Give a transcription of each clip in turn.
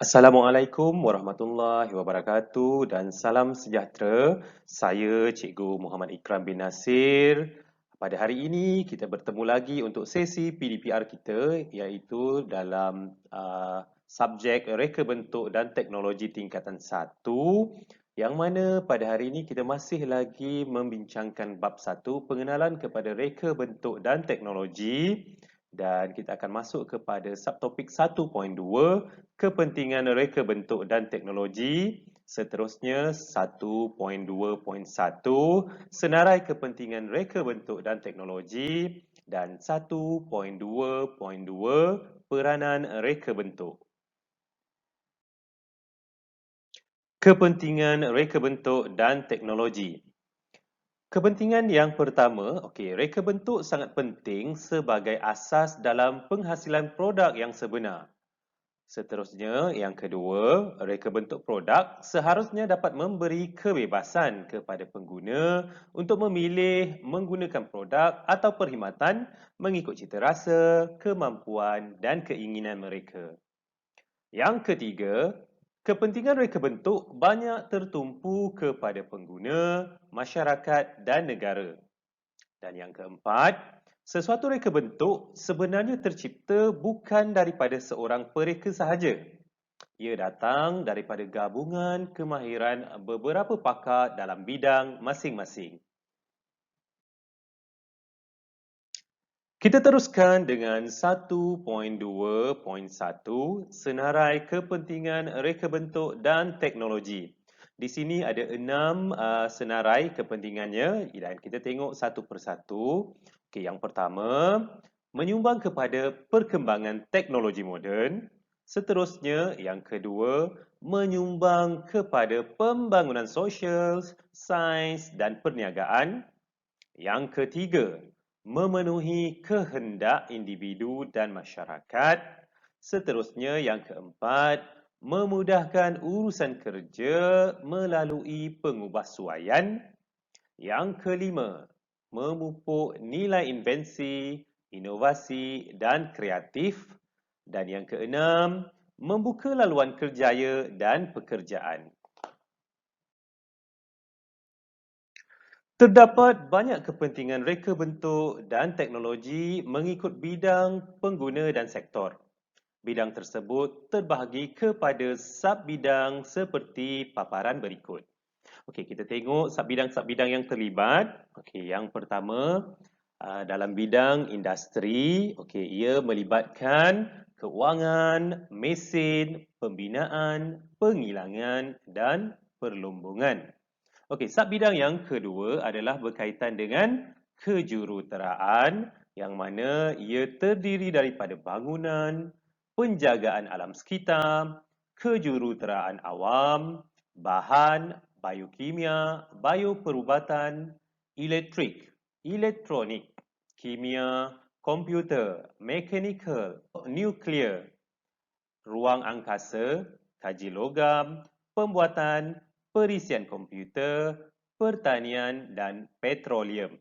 Assalamualaikum warahmatullahi wabarakatuh dan salam sejahtera. Saya Cikgu Muhammad Ikram bin Nasir. Pada hari ini kita bertemu lagi untuk sesi PDPR kita iaitu dalam subjek reka bentuk dan teknologi tingkatan 1 yang mana pada hari ini kita masih lagi membincangkan bab 1 pengenalan kepada reka bentuk dan teknologi dan kita akan masuk kepada subtopik 1.2 kepentingan reka bentuk dan teknologi. Seterusnya 1.2.1 senarai kepentingan reka bentuk dan teknologi dan 1.2.2 peranan reka bentuk. Kepentingan reka bentuk dan teknologi. Kepentingan yang pertama, reka bentuk sangat penting sebagai asas dalam penghasilan produk yang sebenar. Seterusnya, yang kedua, reka bentuk produk seharusnya dapat memberi kebebasan kepada pengguna untuk memilih menggunakan produk atau perkhidmatan mengikut cita rasa, kemampuan dan keinginan mereka. Yang ketiga, kepentingan reka bentuk banyak tertumpu kepada pengguna, masyarakat dan negara. Dan yang keempat, sesuatu reka bentuk sebenarnya tercipta bukan daripada seorang pereka sahaja. Ia datang daripada gabungan kemahiran beberapa pakar dalam bidang masing-masing. Kita teruskan dengan 1.2.1 senarai kepentingan reka bentuk dan teknologi. Di sini ada 6 senarai kepentingannya dan kita tengok satu persatu. Yang pertama, menyumbang kepada perkembangan teknologi moden. Seterusnya, yang kedua, menyumbang kepada pembangunan sosial, sains dan perniagaan. Yang ketiga, memenuhi kehendak individu dan masyarakat. Seterusnya, yang keempat, memudahkan urusan kerja melalui pengubahsuaian. Yang kelima, memupuk nilai invensi, inovasi dan kreatif. Dan yang keenam, membuka laluan kerjaya dan pekerjaan. Terdapat banyak kepentingan reka bentuk dan teknologi mengikut bidang, pengguna dan sektor. Bidang tersebut terbahagi kepada sub-bidang seperti paparan berikut. Kita tengok sub-bidang yang terlibat. Yang pertama, dalam bidang industri, ia melibatkan keuangan, mesin, pembinaan, penghilangan dan perlombongan. Sub-bidang yang kedua adalah berkaitan dengan kejuruteraan yang mana ia terdiri daripada bangunan, penjagaan alam sekitar, kejuruteraan awam, bahan, biokimia, bioperubatan, elektrik, elektronik, kimia, komputer, mekanikal, nuklear, ruang angkasa, kaji logam, pembuatan, perisian komputer, pertanian dan petroleum.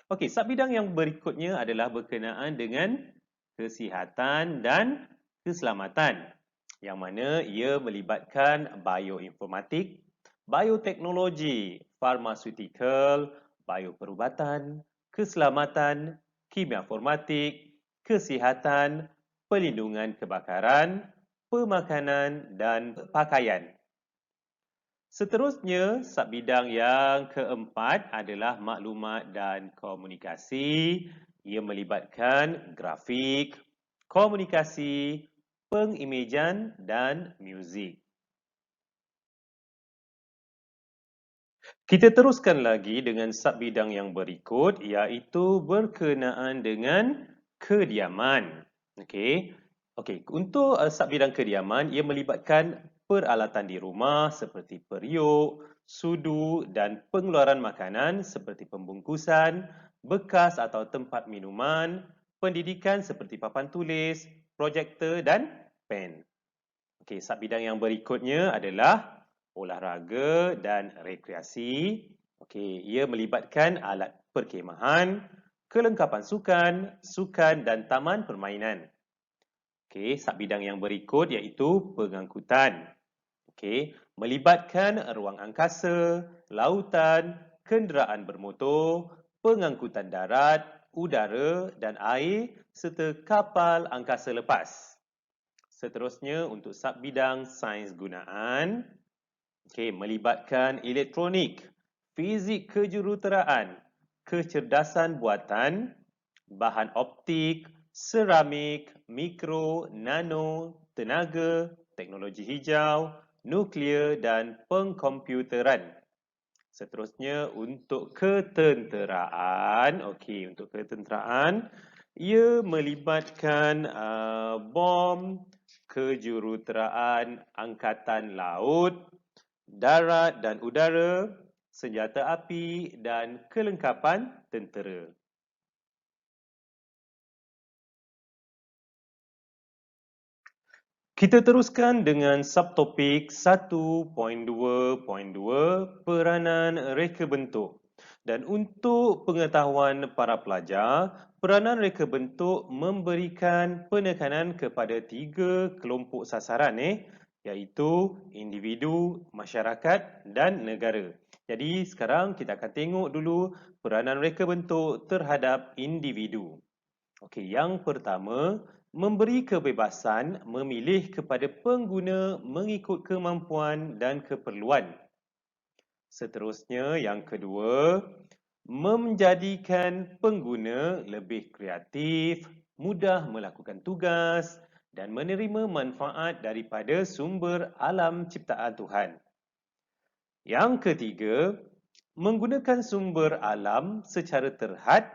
Sub-bidang yang berikutnya adalah berkenaan dengan kesihatan dan keselamatan yang mana ia melibatkan bioinformatik, bioteknologi, farmaseutikal, bioperubatan, keselamatan, kimia formatik, kesihatan, pelindungan kebakaran, pemakanan dan pakaian. Seterusnya, sub-bidang yang keempat adalah maklumat dan komunikasi. Ia melibatkan grafik, komunikasi, pengimejan dan muzik. Kita teruskan lagi dengan sub-bidang yang berikut iaitu berkenaan dengan kediaman. Untuk sub-bidang kediaman, ia melibatkan peralatan di rumah seperti periuk, sudu dan pengeluaran makanan seperti pembungkusan, bekas atau tempat minuman, pendidikan seperti papan tulis, projektor dan pen. Sub-bidang yang berikutnya adalah olahraga dan rekreasi. Ia melibatkan alat perkhemahan, kelengkapan sukan, sukan dan taman permainan. Okey, subbidang yang berikut iaitu pengangkutan. Okey, melibatkan ruang angkasa, lautan, kenderaan bermotor, pengangkutan darat, udara dan air serta kapal angkasa lepas. Seterusnya untuk subbidang sains gunaan, melibatkan elektronik, fizik kejuruteraan, kecerdasan buatan, bahan optik, seramik, mikro, nano, tenaga, teknologi hijau, nuklear dan pengkomputeran. Seterusnya untuk ketenteraan, untuk ketenteraan, ia melibatkan bom, kejuruteraan angkatan laut, darat dan udara, senjata api dan kelengkapan tentera. Kita teruskan dengan subtopik 1.2.2 peranan reka bentuk. Dan untuk pengetahuan para pelajar, peranan reka bentuk memberikan penekanan kepada 3 kelompok sasaran iaitu individu, masyarakat dan negara. Jadi sekarang kita akan tengok dulu peranan reka bentuk terhadap individu. Yang pertama, memberi kebebasan memilih kepada pengguna mengikut kemampuan dan keperluan. Seterusnya, yang kedua, menjadikan pengguna lebih kreatif, mudah melakukan tugas dan menerima manfaat daripada sumber alam ciptaan Tuhan. Yang ketiga, menggunakan sumber alam secara terhad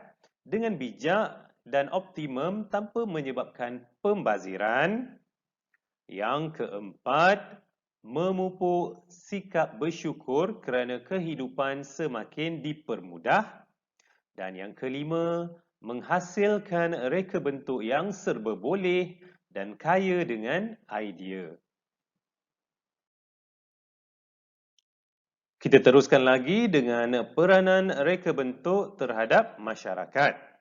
dengan bijak dan optimum tanpa menyebabkan pembaziran. Yang keempat, memupuk sikap bersyukur kerana kehidupan semakin dipermudah. Dan yang kelima, menghasilkan reka bentuk yang serba boleh dan kaya dengan idea. Kita teruskan lagi dengan peranan reka bentuk terhadap masyarakat.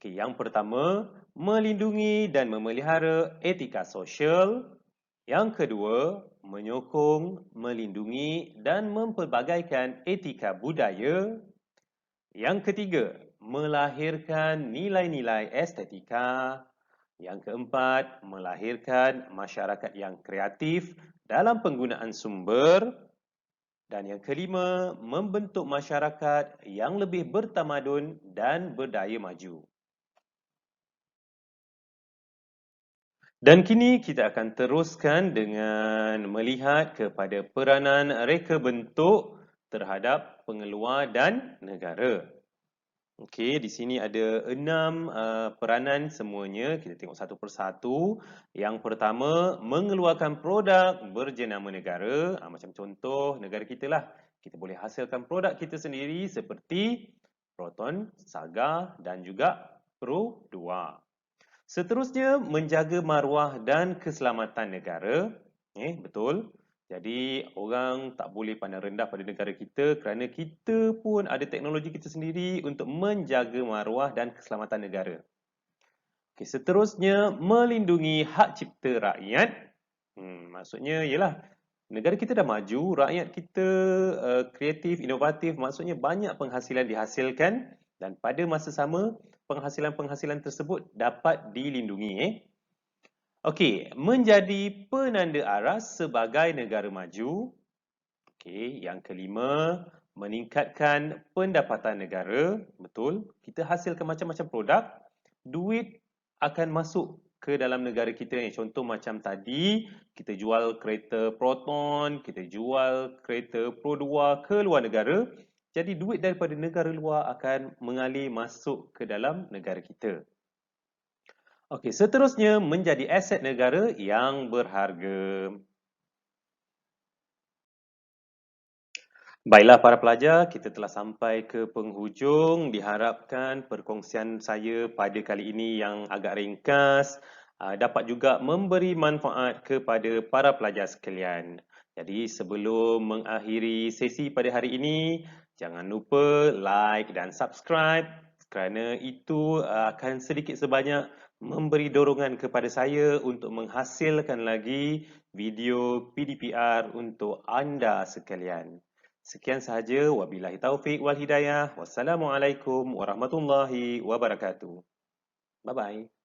Yang pertama, melindungi dan memelihara etika sosial. Yang kedua, menyokong, melindungi dan mempelbagaikan etika budaya. Yang ketiga, melahirkan nilai-nilai estetika. Yang keempat, melahirkan masyarakat yang kreatif dalam penggunaan sumber. Dan yang kelima, membentuk masyarakat yang lebih bertamadun dan berdaya maju. Dan kini kita akan teruskan dengan melihat kepada peranan reka bentuk terhadap pengeluar dan negara. Di sini ada 6 peranan semuanya. Kita tengok satu persatu. Yang pertama, mengeluarkan produk berjenama negara. Macam contoh negara kita lah. Kita boleh hasilkan produk kita sendiri seperti Proton, Saga dan juga Pro 2. Seterusnya, menjaga maruah dan keselamatan negara. Betul. Jadi, orang tak boleh pandang rendah pada negara kita kerana kita pun ada teknologi kita sendiri untuk menjaga maruah dan keselamatan negara. Seterusnya, melindungi hak cipta rakyat. Maksudnya ialah negara kita dah maju, rakyat kita kreatif, inovatif, maksudnya banyak penghasilan dihasilkan dan pada masa sama, penghasilan-penghasilan tersebut dapat dilindungi. Menjadi penanda aras sebagai negara maju. Yang kelima, meningkatkan pendapatan negara. Betul, kita hasilkan macam-macam produk, duit akan masuk ke dalam negara kita ni. Contoh macam tadi, kita jual kereta Proton, kita jual kereta Pro 2 ke luar negara. Jadi duit daripada negara luar akan mengalir masuk ke dalam negara kita. Seterusnya menjadi aset negara yang berharga. Baiklah para pelajar, kita telah sampai ke penghujung. Diharapkan perkongsian saya pada kali ini yang agak ringkas dapat juga memberi manfaat kepada para pelajar sekalian. Jadi sebelum mengakhiri sesi pada hari ini, jangan lupa like dan subscribe. kerana itu akan sedikit sebanyak memberi dorongan kepada saya untuk menghasilkan lagi video PDPR untuk anda sekalian. Sekian sahaja, wabillahi taufik wal hidayah. Wassalamualaikum warahmatullahi wabarakatuh. Bye bye.